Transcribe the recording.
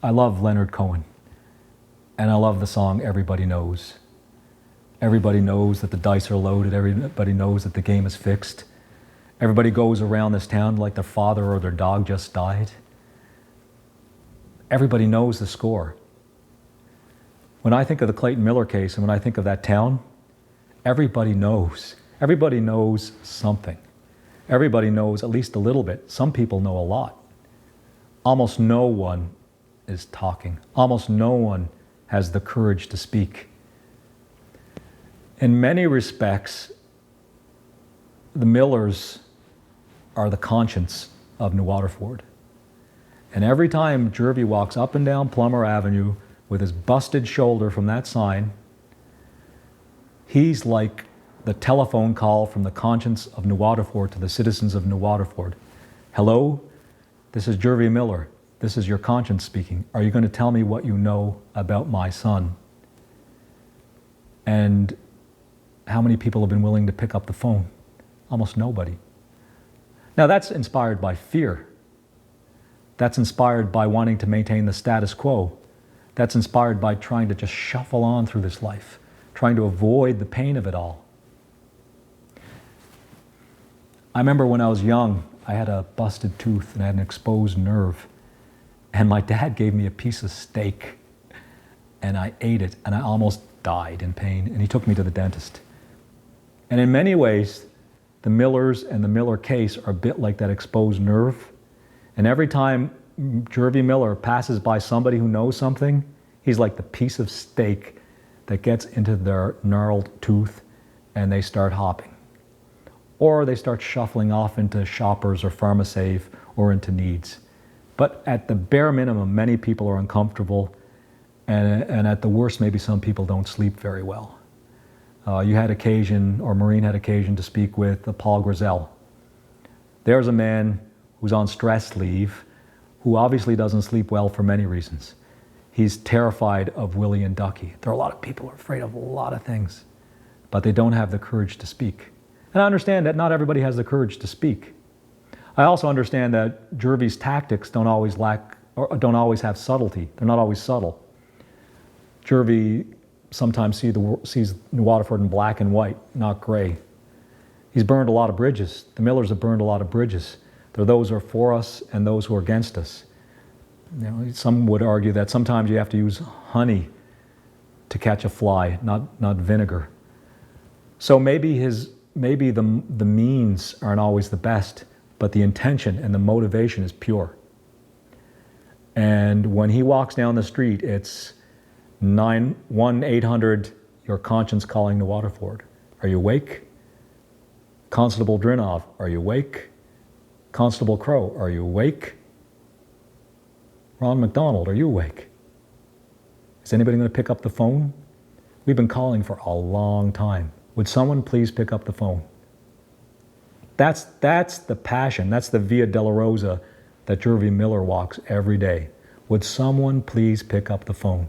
I love Leonard Cohen, and I love the song Everybody Knows. Everybody knows that the dice are loaded. Everybody knows that the game is fixed. Everybody goes around this town like their father or their dog just died. Everybody knows the score. When I think of the Clayton Miller case and when I think of that town, everybody knows. Everybody knows something. Everybody knows at least a little bit. Some people know a lot. Almost no one is talking. Almost no one has the courage to speak. In many respects, the Millers are the conscience of New Waterford. And every time Gervie walks up and down Plummer Avenue with his busted shoulder from that sign, he's like the telephone call from the conscience of New Waterford to the citizens of New Waterford. Hello, this is Gervie Miller. This is your conscience speaking. Are you going to tell me what you know about my son? And how many people have been willing to pick up the phone? Almost nobody. Now that's inspired by fear. That's inspired by wanting to maintain the status quo. That's inspired by trying to just shuffle on through this life, trying to avoid the pain of it all. I remember when I was young, I had a busted tooth and I had an exposed nerve. And my dad gave me a piece of steak and I ate it and I almost died in pain, and he took me to the dentist. And in many ways, the Millers and the Miller case are a bit like that exposed nerve. And every time Gervie Miller passes by somebody who knows something, he's like the piece of steak that gets into their gnarled tooth and they start hopping. Or they start shuffling off into Shoppers or PharmaSave or into Needs. But at the bare minimum, many people are uncomfortable, and at the worst, maybe some people don't sleep very well. You had occasion, or Maureen had occasion to speak with Paul Grizel. There's a man who's on stress leave, who obviously doesn't sleep well for many reasons. He's terrified of Willie and Ducky. There are a lot of people who are afraid of a lot of things, but they don't have the courage to speak. And I understand that not everybody has the courage to speak. I also understand that Gervie's tactics don't always have subtlety. They're not always subtle. Gervie sometimes sees New Waterford in black and white, not gray. He's burned a lot of bridges. The Millers have burned a lot of bridges. There are those who are for us and those who are against us. You know, some would argue that sometimes you have to use honey to catch a fly, not vinegar. So maybe the means aren't always the best, but the intention and the motivation is pure. And when he walks down the street, it's 1-800, your conscience calling New Waterford. Are you awake? Constable Drinov, are you awake? Constable Crow, are you awake? Ron McDonald, are you awake? Is anybody going to pick up the phone? We've been calling for a long time. Would someone please pick up the phone? That's the passion. That's the Via Dolorosa that Gervie Miller walks every day. Would someone please pick up the phone?